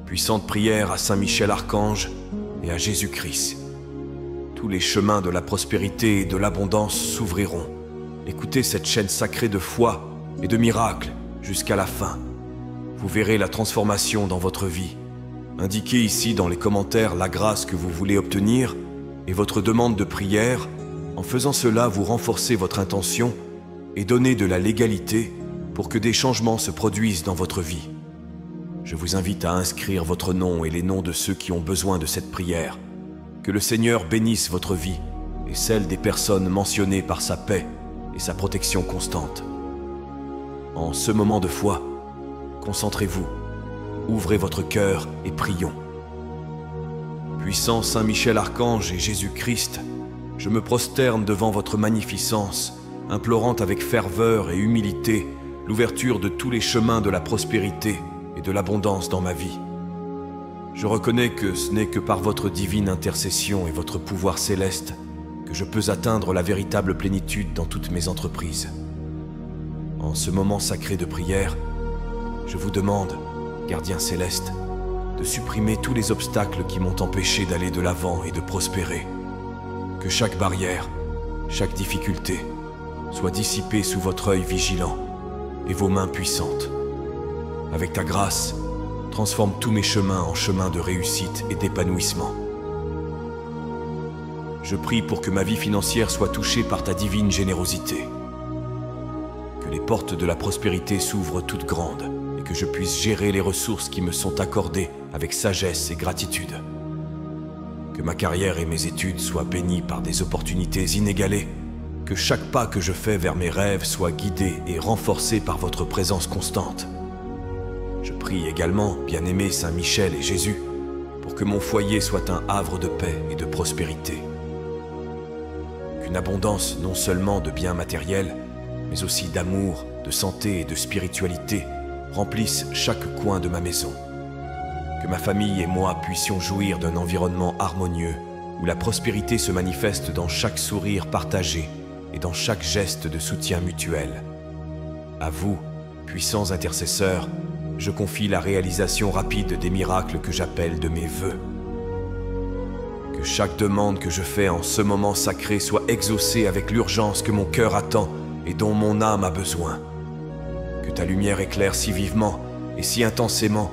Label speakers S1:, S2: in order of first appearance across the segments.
S1: Puissante prière à Saint Michel Archange et à Jésus-Christ. Tous les chemins de la prospérité et de l'abondance s'ouvriront. Écoutez cette chaîne sacrée de foi et de miracles jusqu'à la fin. Vous verrez la transformation dans votre vie. Indiquez ici dans les commentaires la grâce que vous voulez obtenir et votre demande de prière. En faisant cela, vous renforcez votre intention et donnez de la légalité pour que des changements se produisent dans votre vie. Je vous invite à inscrire votre nom et les noms de ceux qui ont besoin de cette prière. Que le Seigneur bénisse votre vie et celle des personnes mentionnées par sa paix et sa protection constante. En ce moment de foi, concentrez-vous, ouvrez votre cœur et prions. Puissant Saint Michel Archange et Jésus-Christ, je me prosterne devant votre magnificence, implorant avec ferveur et humilité l'ouverture de tous les chemins de la prospérité et de l'abondance dans ma vie. Je reconnais que ce n'est que par votre divine intercession et votre pouvoir céleste que je peux atteindre la véritable plénitude dans toutes mes entreprises. En ce moment sacré de prière, je vous demande, gardien céleste, de supprimer tous les obstacles qui m'ont empêché d'aller de l'avant et de prospérer. Que chaque barrière, chaque difficulté soit dissipée sous votre œil vigilant et vos mains puissantes. Avec ta grâce, transforme tous mes chemins en chemins de réussite et d'épanouissement. Je prie pour que ma vie financière soit touchée par ta divine générosité. Que les portes de la prospérité s'ouvrent toutes grandes et que je puisse gérer les ressources qui me sont accordées avec sagesse et gratitude. Que ma carrière et mes études soient bénies par des opportunités inégalées. Que chaque pas que je fais vers mes rêves soit guidé et renforcé par votre présence constante. Je prie également, bien-aimé Saint Michel et Jésus, pour que mon foyer soit un havre de paix et de prospérité. Qu'une abondance non seulement de biens matériels, mais aussi d'amour, de santé et de spiritualité remplisse chaque coin de ma maison. Que ma famille et moi puissions jouir d'un environnement harmonieux où la prospérité se manifeste dans chaque sourire partagé et dans chaque geste de soutien mutuel. À vous, puissants intercesseurs, je confie la réalisation rapide des miracles que j'appelle de mes vœux. Que chaque demande que je fais en ce moment sacré soit exaucée avec l'urgence que mon cœur attend et dont mon âme a besoin. Que ta lumière éclaire si vivement et si intensément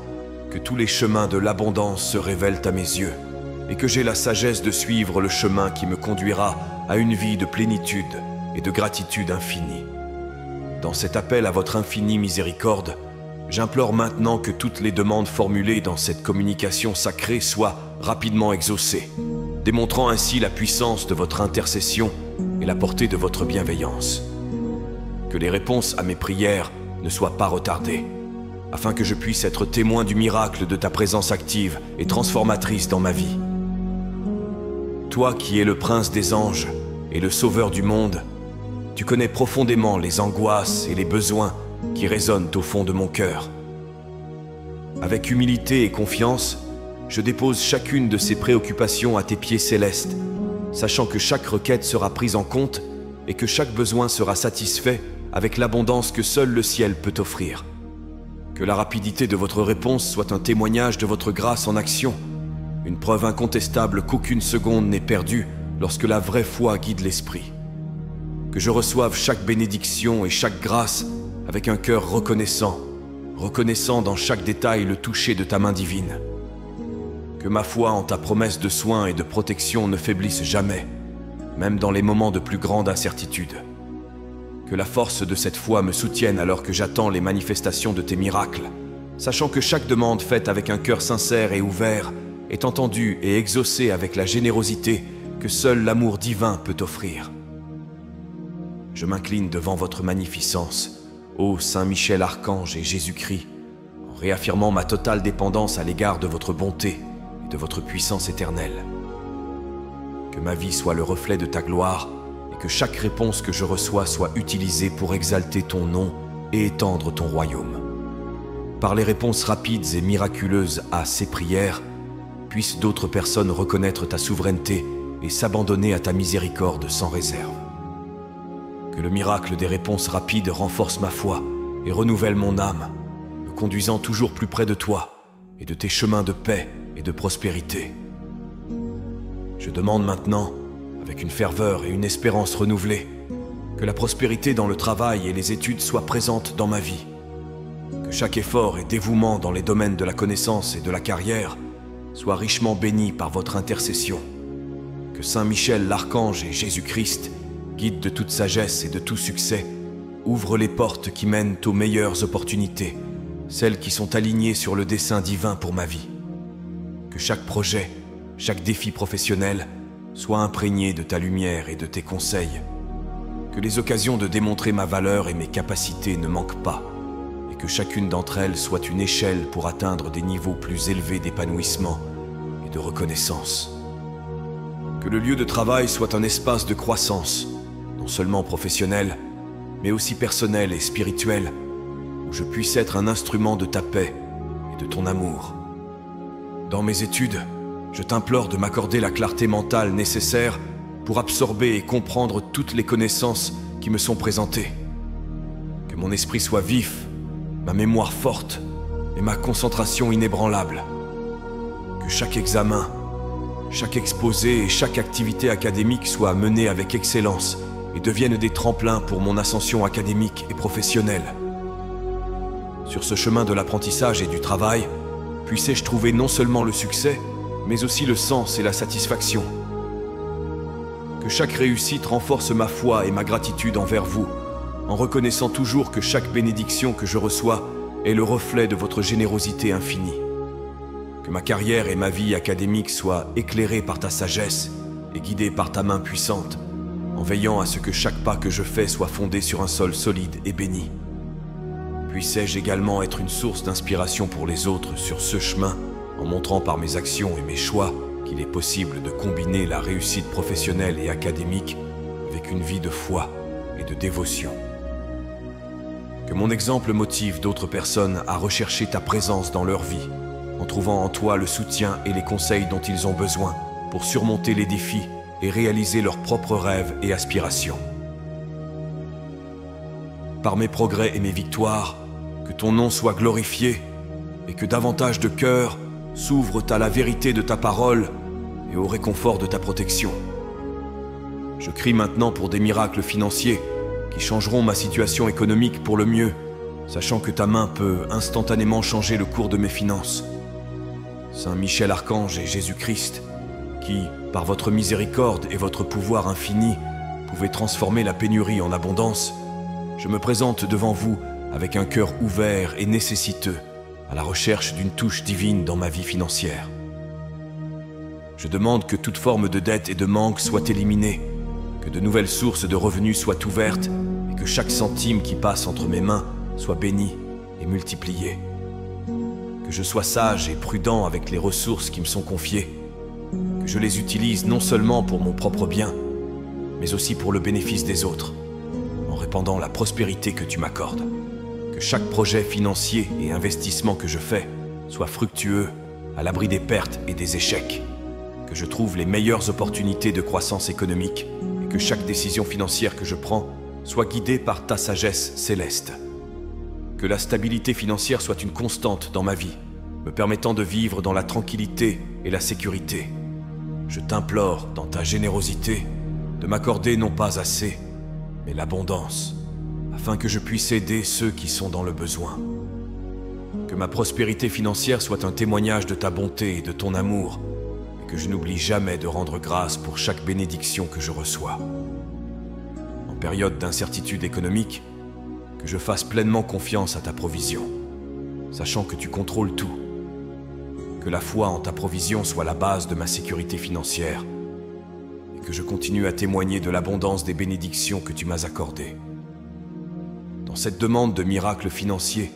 S1: que tous les chemins de l'abondance se révèlent à mes yeux et que j'ai la sagesse de suivre le chemin qui me conduira à une vie de plénitude et de gratitude infinie. Dans cet appel à votre infinie miséricorde, j'implore maintenant que toutes les demandes formulées dans cette communication sacrée soient rapidement exaucées, démontrant ainsi la puissance de votre intercession et la portée de votre bienveillance. Que les réponses à mes prières ne soient pas retardées, afin que je puisse être témoin du miracle de ta présence active et transformatrice dans ma vie. Toi qui es le prince des anges et le sauveur du monde, tu connais profondément les angoisses et les besoins qui résonnent au fond de mon cœur. Avec humilité et confiance, je dépose chacune de ces préoccupations à tes pieds célestes, sachant que chaque requête sera prise en compte et que chaque besoin sera satisfait avec l'abondance que seul le ciel peut offrir. Que la rapidité de votre réponse soit un témoignage de votre grâce en action, une preuve incontestable qu'aucune seconde n'est perdue lorsque la vraie foi guide l'esprit. Que je reçoive chaque bénédiction et chaque grâce avec un cœur reconnaissant dans chaque détail le toucher de ta main divine. Que ma foi en ta promesse de soins et de protection ne faiblisse jamais, même dans les moments de plus grande incertitude. Que la force de cette foi me soutienne alors que j'attends les manifestations de tes miracles, sachant que chaque demande faite avec un cœur sincère et ouvert est entendue et exaucée avec la générosité que seul l'amour divin peut offrir. Je m'incline devant votre magnificence, ô Saint Michel Archange et Jésus-Christ, en réaffirmant ma totale dépendance à l'égard de votre bonté et de votre puissance éternelle. Que ma vie soit le reflet de ta gloire et que chaque réponse que je reçois soit utilisée pour exalter ton nom et étendre ton royaume. Par les réponses rapides et miraculeuses à ces prières, puissent d'autres personnes reconnaître ta souveraineté et s'abandonner à ta miséricorde sans réserve. Que le miracle des réponses rapides renforce ma foi et renouvelle mon âme, me conduisant toujours plus près de toi et de tes chemins de paix et de prospérité. Je demande maintenant, avec une ferveur et une espérance renouvelées, que la prospérité dans le travail et les études soit présente dans ma vie, que chaque effort et dévouement dans les domaines de la connaissance et de la carrière soit richement béni par votre intercession, que Saint Michel l'Archange et Jésus-Christ, guide de toute sagesse et de tout succès, ouvrent les portes qui mènent aux meilleures opportunités, celles qui sont alignées sur le dessein divin pour ma vie, que chaque projet, chaque défi professionnel soit imprégné de ta lumière et de tes conseils, que les occasions de démontrer ma valeur et mes capacités ne manquent pas, et que chacune d'entre elles soit une échelle pour atteindre des niveaux plus élevés d'épanouissement et de reconnaissance. Que le lieu de travail soit un espace de croissance, non seulement professionnel, mais aussi personnel et spirituel, où je puisse être un instrument de ta paix et de ton amour. Dans mes études, je t'implore de m'accorder la clarté mentale nécessaire pour absorber et comprendre toutes les connaissances qui me sont présentées. Que mon esprit soit vif, ma mémoire forte et ma concentration inébranlable. Que chaque examen, chaque exposé et chaque activité académique soit menée avec excellence et deviennent des tremplins pour mon ascension académique et professionnelle. Sur ce chemin de l'apprentissage et du travail, puissais-je trouver non seulement le succès, mais aussi le sens et la satisfaction. Que chaque réussite renforce ma foi et ma gratitude envers vous, en reconnaissant toujours que chaque bénédiction que je reçois est le reflet de votre générosité infinie. Que ma carrière et ma vie académique soient éclairées par ta sagesse et guidées par ta main puissante, en veillant à ce que chaque pas que je fais soit fondé sur un sol solide et béni. Puissais-je également être une source d'inspiration pour les autres sur ce chemin, en montrant par mes actions et mes choix qu'il est possible de combiner la réussite professionnelle et académique avec une vie de foi et de dévotion. Que mon exemple motive d'autres personnes à rechercher ta présence dans leur vie, en trouvant en toi le soutien et les conseils dont ils ont besoin pour surmonter les défis et réaliser leurs propres rêves et aspirations. Par mes progrès et mes victoires, que ton nom soit glorifié et que davantage de cœurs s'ouvrent à la vérité de ta parole et au réconfort de ta protection. Je crie maintenant pour des miracles financiers qui changeront ma situation économique pour le mieux, sachant que ta main peut instantanément changer le cours de mes finances. Saint Michel Archange et Jésus-Christ, qui, par votre miséricorde et votre pouvoir infini, pouvez transformer la pénurie en abondance, je me présente devant vous avec un cœur ouvert et nécessiteux, à la recherche d'une touche divine dans ma vie financière. Je demande que toute forme de dette et de manque soit éliminée, que de nouvelles sources de revenus soient ouvertes et que chaque centime qui passe entre mes mains soit béni et multiplié. Que je sois sage et prudent avec les ressources qui me sont confiées, que je les utilise non seulement pour mon propre bien, mais aussi pour le bénéfice des autres, en répandant la prospérité que tu m'accordes. Que chaque projet financier et investissement que je fais soit fructueux, à l'abri des pertes et des échecs. Que je trouve les meilleures opportunités de croissance économique et que chaque décision financière que je prends soit guidée par ta sagesse céleste. Que la stabilité financière soit une constante dans ma vie, me permettant de vivre dans la tranquillité et la sécurité. Je t'implore, dans ta générosité, de m'accorder non pas assez, mais l'abondance, afin que je puisse aider ceux qui sont dans le besoin. Que ma prospérité financière soit un témoignage de ta bonté et de ton amour, et que je n'oublie jamais de rendre grâce pour chaque bénédiction que je reçois. En période d'incertitude économique, que je fasse pleinement confiance à ta provision, sachant que tu contrôles tout. Que la foi en ta provision soit la base de ma sécurité financière, et que je continue à témoigner de l'abondance des bénédictions que tu m'as accordées. Dans cette demande de miracles financiers,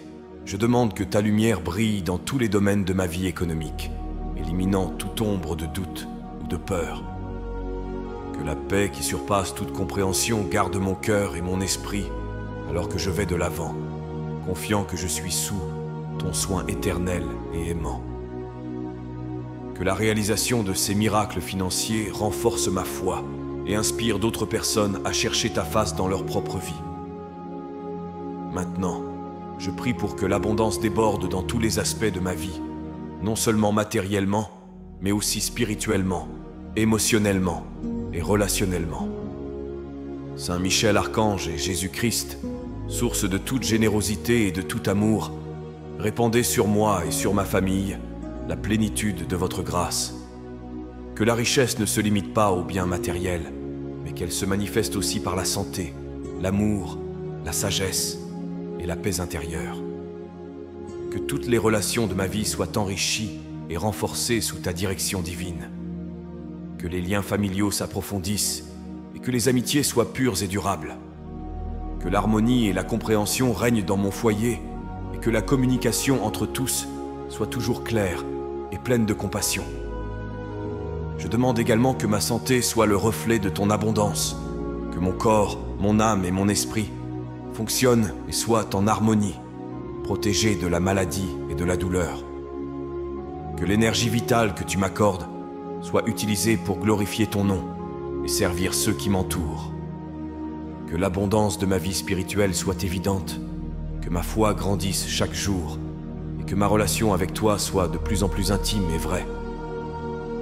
S1: je demande que ta lumière brille dans tous les domaines de ma vie économique, éliminant toute ombre de doute ou de peur. Que la paix qui surpasse toute compréhension garde mon cœur et mon esprit alors que je vais de l'avant, confiant que je suis sous ton soin éternel et aimant. Que la réalisation de ces miracles financiers renforce ma foi et inspire d'autres personnes à chercher ta face dans leur propre vie. Maintenant, je prie pour que l'abondance déborde dans tous les aspects de ma vie non seulement matériellement, mais aussi spirituellement, émotionnellement et relationnellement. Saint Michel Archange et Jésus-Christ, source de toute générosité et de tout amour, répandez sur moi et sur ma famille la plénitude de votre grâce. Que la richesse ne se limite pas aux biens matériels, mais qu'elle se manifeste aussi par la santé, l'amour, la sagesse et la paix intérieure. Que toutes les relations de ma vie soient enrichies et renforcées sous ta direction divine. Que les liens familiaux s'approfondissent et que les amitiés soient pures et durables. Que l'harmonie et la compréhension règnent dans mon foyer et que la communication entre tous soit toujours claire et pleine de compassion. Je demande également que ma santé soit le reflet de ton abondance, que mon corps, mon âme et mon esprit fonctionnent et soient en harmonie, protégés de la maladie et de la douleur. Que l'énergie vitale que tu m'accordes soit utilisée pour glorifier ton nom et servir ceux qui m'entourent. Que l'abondance de ma vie spirituelle soit évidente, que ma foi grandisse chaque jour et que ma relation avec toi soit de plus en plus intime et vraie.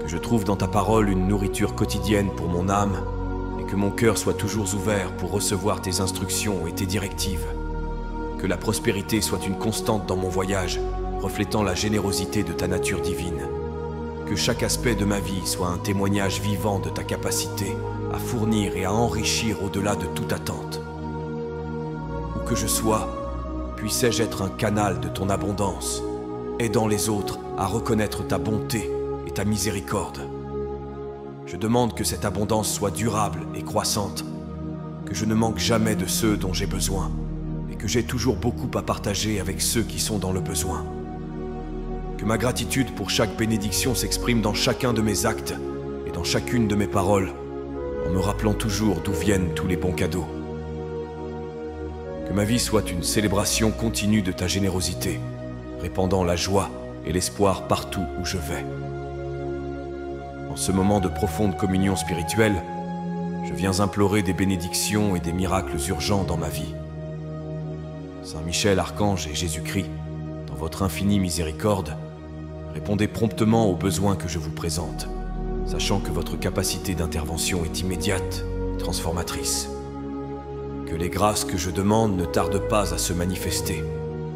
S1: Que je trouve dans ta parole une nourriture quotidienne pour mon âme et que mon cœur soit toujours ouvert pour recevoir tes instructions et tes directives. Que la prospérité soit une constante dans mon voyage, reflétant la générosité de ta nature divine. Que chaque aspect de ma vie soit un témoignage vivant de ta capacité à fournir et à enrichir au-delà de toute attente. Où que je sois, puissais-je être un canal de ton abondance, aidant les autres à reconnaître ta bonté et ta miséricorde. Je demande que cette abondance soit durable et croissante, que je ne manque jamais de ceux dont j'ai besoin, et que j'ai toujours beaucoup à partager avec ceux qui sont dans le besoin. Que ma gratitude pour chaque bénédiction s'exprime dans chacun de mes actes et dans chacune de mes paroles, en me rappelant toujours d'où viennent tous les bons cadeaux. Que ma vie soit une célébration continue de ta générosité, répandant la joie et l'espoir partout où je vais. En ce moment de profonde communion spirituelle, je viens implorer des bénédictions et des miracles urgents dans ma vie. Saint Michel, Archange et Jésus-Christ, dans votre infinie miséricorde, répondez promptement aux besoins que je vous présente, sachant que votre capacité d'intervention est immédiate et transformatrice. Que les grâces que je demande ne tardent pas à se manifester,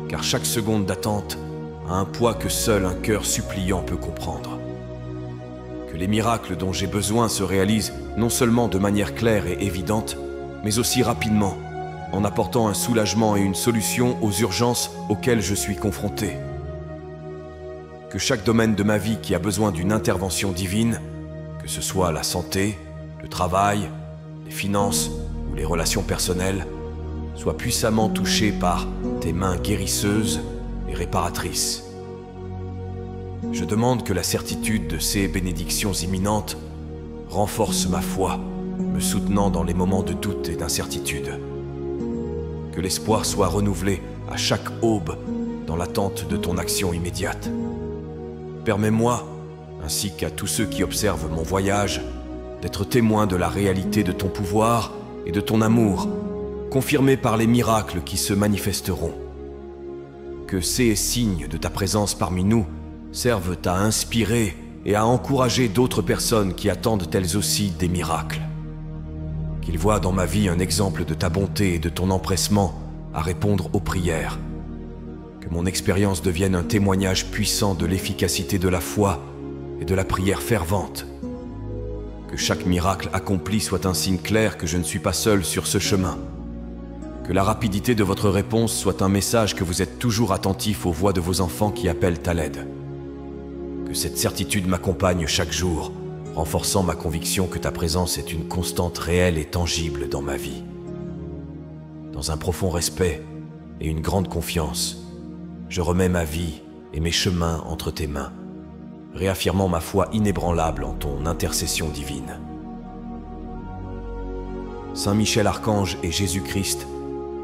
S1: car chaque seconde d'attente a un poids que seul un cœur suppliant peut comprendre. Que les miracles dont j'ai besoin se réalisent non seulement de manière claire et évidente, mais aussi rapidement, en apportant un soulagement et une solution aux urgences auxquelles je suis confronté. Que chaque domaine de ma vie qui a besoin d'une intervention divine, que ce soit la santé, le travail, les finances ou les relations personnelles, soit puissamment touché par tes mains guérisseuses et réparatrices. Je demande que la certitude de ces bénédictions imminentes renforce ma foi, me soutenant dans les moments de doute et d'incertitude. Que l'espoir soit renouvelé à chaque aube dans l'attente de ton action immédiate. Permets-moi, ainsi qu'à tous ceux qui observent mon voyage, d'être témoins de la réalité de ton pouvoir et de ton amour, confirmés par les miracles qui se manifesteront. Que ces signes de ta présence parmi nous servent à inspirer et à encourager d'autres personnes qui attendent elles aussi des miracles. Qu'ils voient dans ma vie un exemple de ta bonté et de ton empressement à répondre aux prières. Que mon expérience devienne un témoignage puissant de l'efficacité de la foi et de la prière fervente. Que chaque miracle accompli soit un signe clair que je ne suis pas seul sur ce chemin. Que la rapidité de votre réponse soit un message que vous êtes toujours attentif aux voix de vos enfants qui appellent à l'aide. Que cette certitude m'accompagne chaque jour, renforçant ma conviction que ta présence est une constante réelle et tangible dans ma vie. Dans un profond respect et une grande confiance, je remets ma vie et mes chemins entre tes mains, réaffirmant ma foi inébranlable en ton intercession divine. Saint Michel Archange et Jésus-Christ,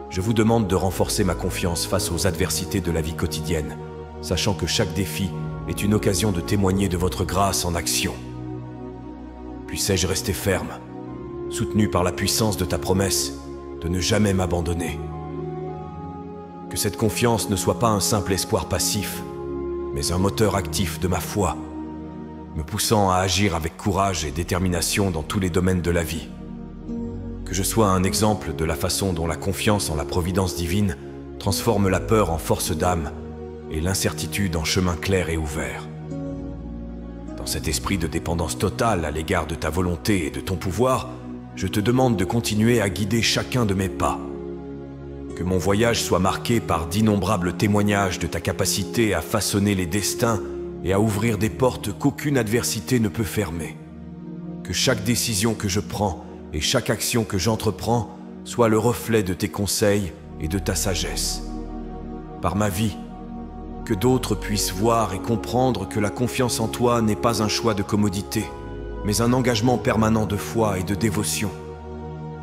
S1: je vous demande de renforcer ma confiance face aux adversités de la vie quotidienne, sachant que chaque défi est une occasion de témoigner de votre grâce en action. Puissais-je rester ferme, soutenu par la puissance de ta promesse de ne jamais m'abandonner. Que cette confiance ne soit pas un simple espoir passif, mais un moteur actif de ma foi, me poussant à agir avec courage et détermination dans tous les domaines de la vie. Que je sois un exemple de la façon dont la confiance en la providence divine transforme la peur en force d'âme et l'incertitude en chemin clair et ouvert. Dans cet esprit de dépendance totale à l'égard de ta volonté et de ton pouvoir, je te demande de continuer à guider chacun de mes pas. Que mon voyage soit marqué par d'innombrables témoignages de ta capacité à façonner les destins et à ouvrir des portes qu'aucune adversité ne peut fermer. Que chaque décision que je prends et chaque action que j'entreprends soit le reflet de tes conseils et de ta sagesse. Par ma vie, que d'autres puissent voir et comprendre que la confiance en toi n'est pas un choix de commodité, mais un engagement permanent de foi et de dévotion.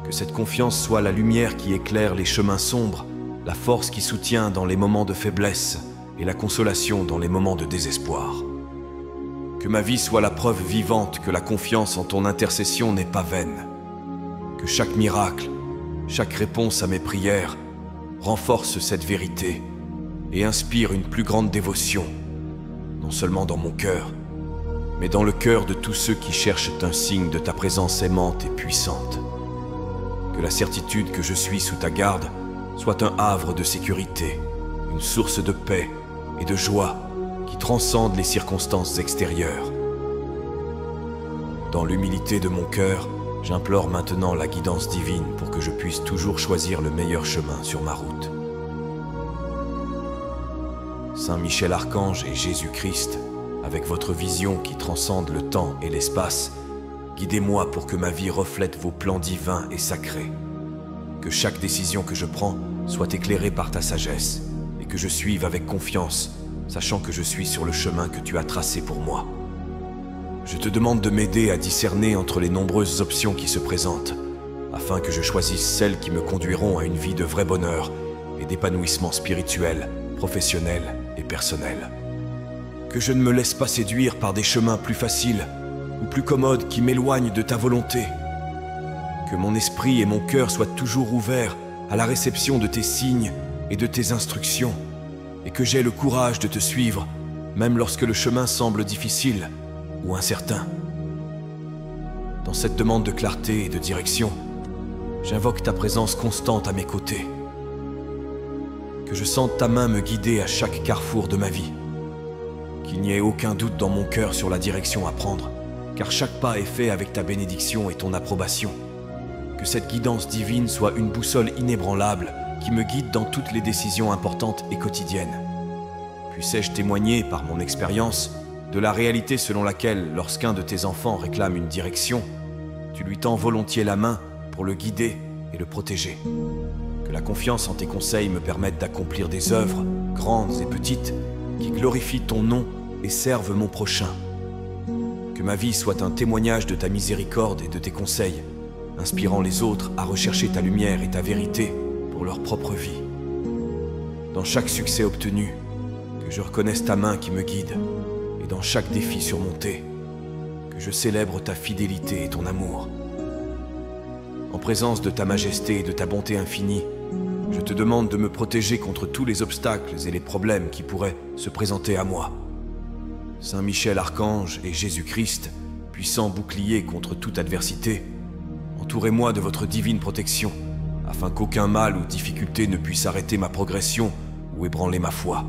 S1: Que cette confiance soit la lumière qui éclaire les chemins sombres, la force qui soutient dans les moments de faiblesse et la consolation dans les moments de désespoir. Que ma vie soit la preuve vivante que la confiance en ton intercession n'est pas vaine. Que chaque miracle, chaque réponse à mes prières renforce cette vérité et inspire une plus grande dévotion, non seulement dans mon cœur, mais dans le cœur de tous ceux qui cherchent un signe de ta présence aimante et puissante. Que la certitude que je suis sous ta garde soit un havre de sécurité, une source de paix et de joie qui transcende les circonstances extérieures. Dans l'humilité de mon cœur, j'implore maintenant la guidance divine pour que je puisse toujours choisir le meilleur chemin sur ma route. Saint Michel Archange et Jésus-Christ, avec votre vision qui transcende le temps et l'espace, guidez-moi pour que ma vie reflète vos plans divins et sacrés. Que chaque décision que je prends soit éclairée par ta sagesse et que je suive avec confiance, sachant que je suis sur le chemin que tu as tracé pour moi. Je te demande de m'aider à discerner entre les nombreuses options qui se présentent, afin que je choisisse celles qui me conduiront à une vie de vrai bonheur et d'épanouissement spirituel, professionnel et personnel. Que je ne me laisse pas séduire par des chemins plus faciles ou plus commodes qui m'éloignent de ta volonté. Que mon esprit et mon cœur soient toujours ouverts à la réception de tes signes et de tes instructions, et que j'aie le courage de te suivre, même lorsque le chemin semble difficile ou incertain. Dans cette demande de clarté et de direction, j'invoque ta présence constante à mes côtés. Que je sente ta main me guider à chaque carrefour de ma vie. Qu'il n'y ait aucun doute dans mon cœur sur la direction à prendre, car chaque pas est fait avec ta bénédiction et ton approbation. Que cette guidance divine soit une boussole inébranlable qui me guide dans toutes les décisions importantes et quotidiennes. Puissais-je témoigner par mon expérience de la réalité selon laquelle, lorsqu'un de tes enfants réclame une direction, tu lui tends volontiers la main pour le guider et le protéger. Que la confiance en tes conseils me permette d'accomplir des œuvres, grandes et petites, qui glorifient ton nom et servent mon prochain. Que ma vie soit un témoignage de ta miséricorde et de tes conseils, inspirant les autres à rechercher ta lumière et ta vérité pour leur propre vie. Dans chaque succès obtenu, que je reconnaisse ta main qui me guide, et dans chaque défi surmonté, que je célèbre ta fidélité et ton amour. En présence de ta majesté et de ta bonté infinie, je te demande de me protéger contre tous les obstacles et les problèmes qui pourraient se présenter à moi. Saint Michel Archange et Jésus-Christ, puissant bouclier contre toute adversité, entourez-moi de votre divine protection, afin qu'aucun mal ou difficulté ne puisse arrêter ma progression ou ébranler ma foi.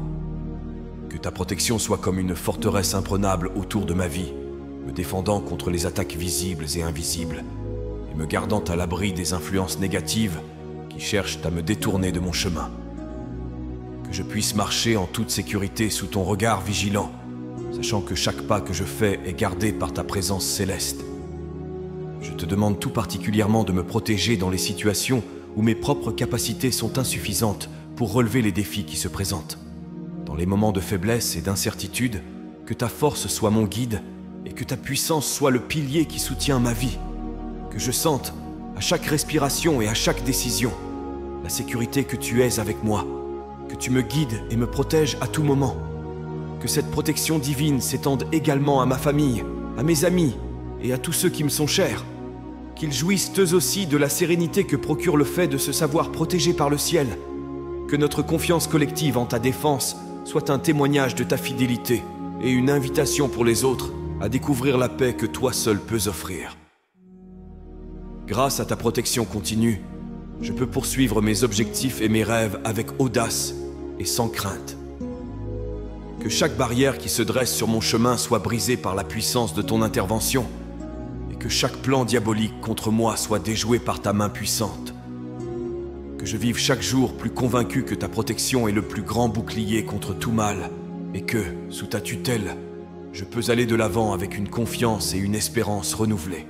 S1: Que ta protection soit comme une forteresse imprenable autour de ma vie, me défendant contre les attaques visibles et invisibles, et me gardant à l'abri des influences négatives qui cherchent à me détourner de mon chemin. Que je puisse marcher en toute sécurité sous ton regard vigilant, sachant que chaque pas que je fais est gardé par ta présence céleste. Je te demande tout particulièrement de me protéger dans les situations où mes propres capacités sont insuffisantes pour relever les défis qui se présentent. Dans les moments de faiblesse et d'incertitude, que ta force soit mon guide et que ta puissance soit le pilier qui soutient ma vie. Que je sente, à chaque respiration et à chaque décision, la sécurité que tu es avec moi, que tu me guides et me protèges à tout moment. Que cette protection divine s'étende également à ma famille, à mes amis et à tous ceux qui me sont chers. Qu'ils jouissent eux aussi de la sérénité que procure le fait de se savoir protégé par le ciel. Que notre confiance collective en ta défense soit un témoignage de ta fidélité et une invitation pour les autres à découvrir la paix que toi seul peux offrir. Grâce à ta protection continue, je peux poursuivre mes objectifs et mes rêves avec audace et sans crainte. Que chaque barrière qui se dresse sur mon chemin soit brisée par la puissance de ton intervention et que chaque plan diabolique contre moi soit déjoué par ta main puissante. Que je vive chaque jour plus convaincu que ta protection est le plus grand bouclier contre tout mal et que, sous ta tutelle, je peux aller de l'avant avec une confiance et une espérance renouvelées.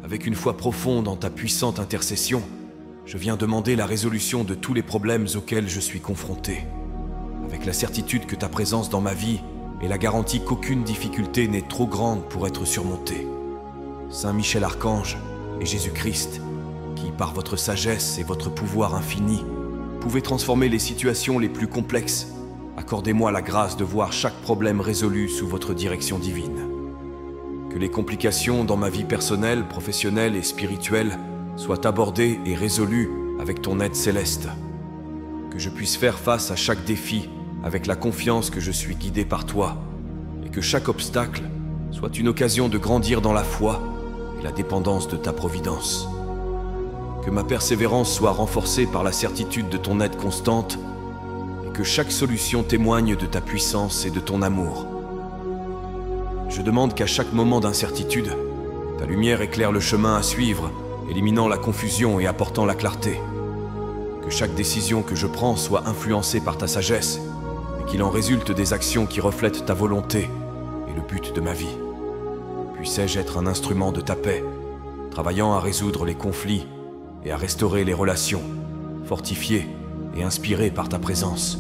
S1: Avec une foi profonde en ta puissante intercession, je viens demander la résolution de tous les problèmes auxquels je suis confronté, avec la certitude que ta présence dans ma vie est la garantie qu'aucune difficulté n'est trop grande pour être surmontée. Saint Michel Archange et Jésus-Christ, qui, par votre sagesse et votre pouvoir infini, pouvez transformer les situations les plus complexes, accordez-moi la grâce de voir chaque problème résolu sous votre direction divine. Que les complications dans ma vie personnelle, professionnelle et spirituelle soient abordées et résolues avec ton aide céleste. Que je puisse faire face à chaque défi avec la confiance que je suis guidé par toi et que chaque obstacle soit une occasion de grandir dans la foi et la dépendance de ta providence. Que ma persévérance soit renforcée par la certitude de ton aide constante et que chaque solution témoigne de ta puissance et de ton amour. Je demande qu'à chaque moment d'incertitude, ta lumière éclaire le chemin à suivre, éliminant la confusion et apportant la clarté. Que chaque décision que je prends soit influencée par ta sagesse et qu'il en résulte des actions qui reflètent ta volonté et le but de ma vie. Puissais-je être un instrument de ta paix, travaillant à résoudre les conflits et à restaurer les relations, fortifié et inspiré par ta présence.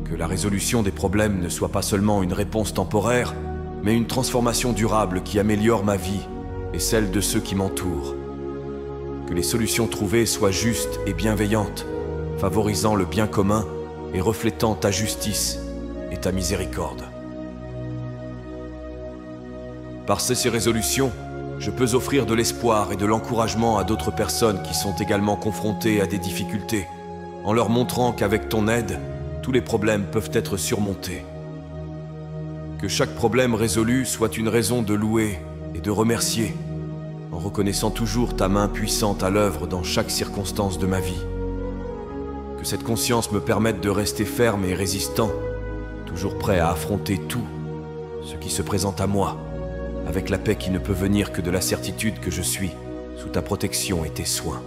S1: Que la résolution des problèmes ne soit pas seulement une réponse temporaire, mais une transformation durable qui améliore ma vie et celle de ceux qui m'entourent. Que les solutions trouvées soient justes et bienveillantes, favorisant le bien commun et reflétant ta justice et ta miséricorde. Par ces résolutions, je peux offrir de l'espoir et de l'encouragement à d'autres personnes qui sont également confrontées à des difficultés, en leur montrant qu'avec ton aide, tous les problèmes peuvent être surmontés. Que chaque problème résolu soit une raison de louer et de remercier, en reconnaissant toujours ta main puissante à l'œuvre dans chaque circonstance de ma vie. Que cette conscience me permette de rester ferme et résistant, toujours prêt à affronter tout ce qui se présente à moi, avec la paix qui ne peut venir que de la certitude que je suis sous ta protection et tes soins.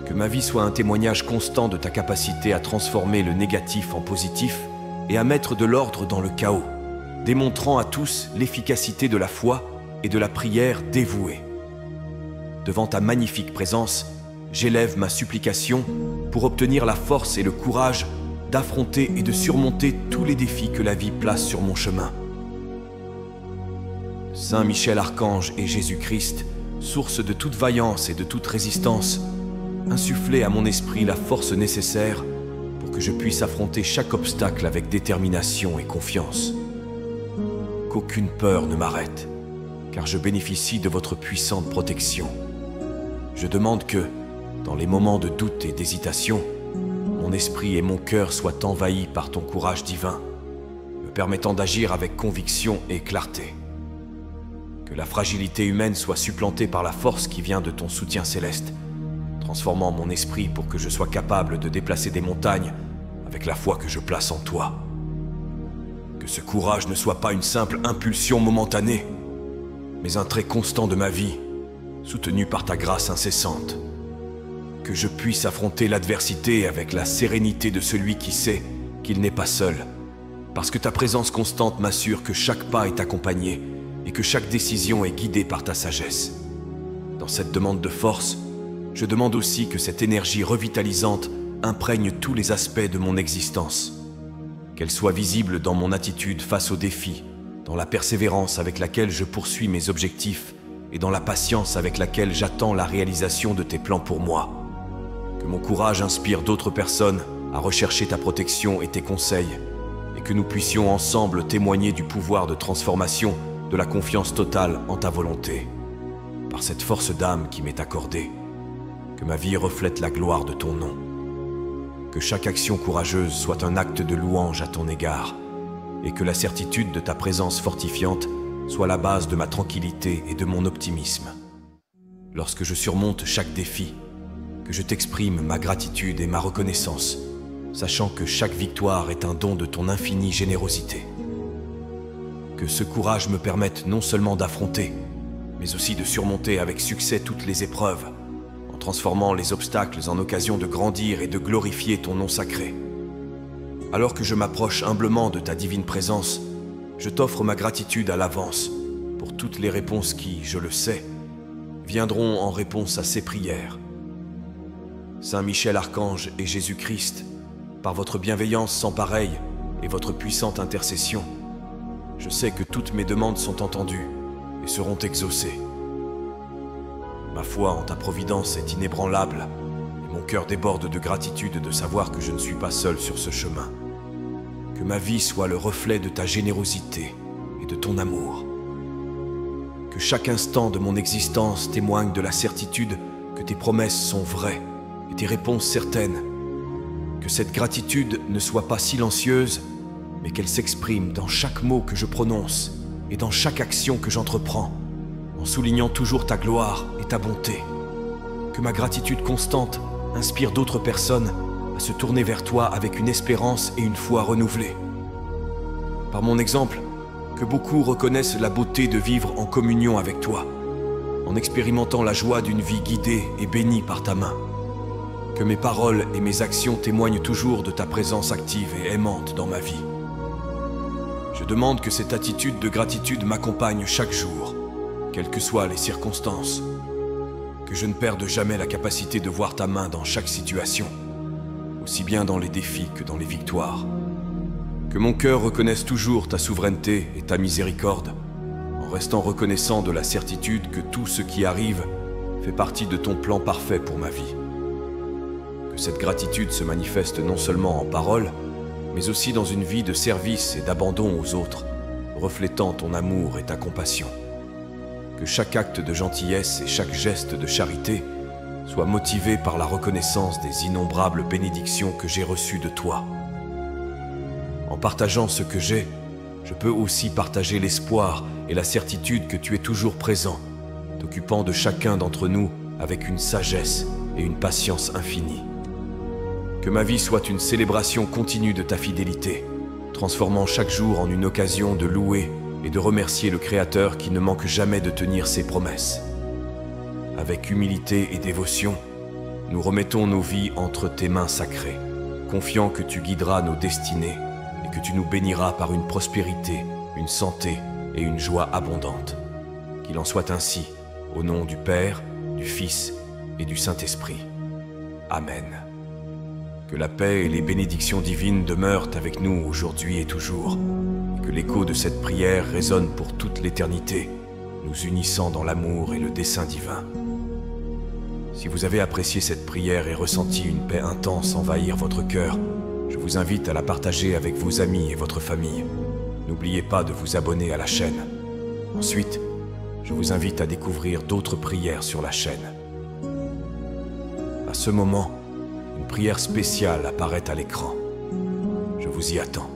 S1: Que ma vie soit un témoignage constant de ta capacité à transformer le négatif en positif et à mettre de l'ordre dans le chaos, démontrant à tous l'efficacité de la foi et de la prière dévouée. Devant ta magnifique présence, j'élève ma supplication pour obtenir la force et le courage d'affronter et de surmonter tous les défis que la vie place sur mon chemin. Saint Michel Archange et Jésus-Christ, source de toute vaillance et de toute résistance, insufflez à mon esprit la force nécessaire pour que je puisse affronter chaque obstacle avec détermination et confiance. Qu'aucune peur ne m'arrête, car je bénéficie de votre puissante protection. Je demande que, dans les moments de doute et d'hésitation, mon esprit et mon cœur soient envahis par ton courage divin, me permettant d'agir avec conviction et clarté. Que la fragilité humaine soit supplantée par la force qui vient de ton soutien céleste, transformant mon esprit pour que je sois capable de déplacer des montagnes avec la foi que je place en toi. Que ce courage ne soit pas une simple impulsion momentanée, mais un trait constant de ma vie, soutenu par ta grâce incessante. Que je puisse affronter l'adversité avec la sérénité de celui qui sait qu'il n'est pas seul, parce que ta présence constante m'assure que chaque pas est accompagné et que chaque décision est guidée par ta sagesse. Dans cette demande de force, je demande aussi que cette énergie revitalisante imprègne tous les aspects de mon existence. Qu'elle soit visible dans mon attitude face aux défis, dans la persévérance avec laquelle je poursuis mes objectifs et dans la patience avec laquelle j'attends la réalisation de tes plans pour moi. Que mon courage inspire d'autres personnes à rechercher ta protection et tes conseils, et que nous puissions ensemble témoigner du pouvoir de transformation, de la confiance totale en ta volonté. Par cette force d'âme qui m'est accordée, que ma vie reflète la gloire de ton nom. Que chaque action courageuse soit un acte de louange à ton égard, et que la certitude de ta présence fortifiante soit la base de ma tranquillité et de mon optimisme. Lorsque je surmonte chaque défi, que je t'exprime ma gratitude et ma reconnaissance, sachant que chaque victoire est un don de ton infinie générosité. Que ce courage me permette non seulement d'affronter, mais aussi de surmonter avec succès toutes les épreuves, en transformant les obstacles en occasion de grandir et de glorifier ton nom sacré. Alors que je m'approche humblement de ta divine présence, je t'offre ma gratitude à l'avance pour toutes les réponses qui, je le sais, viendront en réponse à ces prières. Saint Michel Archange et Jésus-Christ, par votre bienveillance sans pareille et votre puissante intercession, je sais que toutes mes demandes sont entendues et seront exaucées. Ma foi en ta providence est inébranlable et mon cœur déborde de gratitude de savoir que je ne suis pas seul sur ce chemin. Que ma vie soit le reflet de ta générosité et de ton amour. Que chaque instant de mon existence témoigne de la certitude que tes promesses sont vraies et tes réponses certaines. Que cette gratitude ne soit pas silencieuse, mais qu'elle s'exprime dans chaque mot que je prononce et dans chaque action que j'entreprends, en soulignant toujours ta gloire et ta bonté. Que ma gratitude constante inspire d'autres personnes à se tourner vers toi avec une espérance et une foi renouvelées. Par mon exemple, que beaucoup reconnaissent la beauté de vivre en communion avec toi, en expérimentant la joie d'une vie guidée et bénie par ta main. Que mes paroles et mes actions témoignent toujours de ta présence active et aimante dans ma vie. Je demande que cette attitude de gratitude m'accompagne chaque jour, quelles que soient les circonstances. Que je ne perde jamais la capacité de voir ta main dans chaque situation, aussi bien dans les défis que dans les victoires. Que mon cœur reconnaisse toujours ta souveraineté et ta miséricorde, en restant reconnaissant de la certitude que tout ce qui arrive fait partie de ton plan parfait pour ma vie. Que cette gratitude se manifeste non seulement en paroles, mais aussi dans une vie de service et d'abandon aux autres, reflétant ton amour et ta compassion. Que chaque acte de gentillesse et chaque geste de charité soit motivé par la reconnaissance des innombrables bénédictions que j'ai reçues de toi. En partageant ce que j'ai, je peux aussi partager l'espoir et la certitude que tu es toujours présent, t'occupant de chacun d'entre nous avec une sagesse et une patience infinie. Que ma vie soit une célébration continue de ta fidélité, transformant chaque jour en une occasion de louer et de remercier le Créateur qui ne manque jamais de tenir ses promesses. Avec humilité et dévotion, nous remettons nos vies entre tes mains sacrées, confiant que tu guideras nos destinées et que tu nous béniras par une prospérité, une santé et une joie abondantes. Qu'il en soit ainsi, au nom du Père, du Fils et du Saint-Esprit. Amen. Que la paix et les bénédictions divines demeurent avec nous aujourd'hui et toujours, et que l'écho de cette prière résonne pour toute l'éternité, nous unissant dans l'amour et le dessein divin. Si vous avez apprécié cette prière et ressenti une paix intense envahir votre cœur, je vous invite à la partager avec vos amis et votre famille. N'oubliez pas de vous abonner à la chaîne. Ensuite, je vous invite à découvrir d'autres prières sur la chaîne. À ce moment, une prière spéciale apparaît à l'écran. Je vous y attends.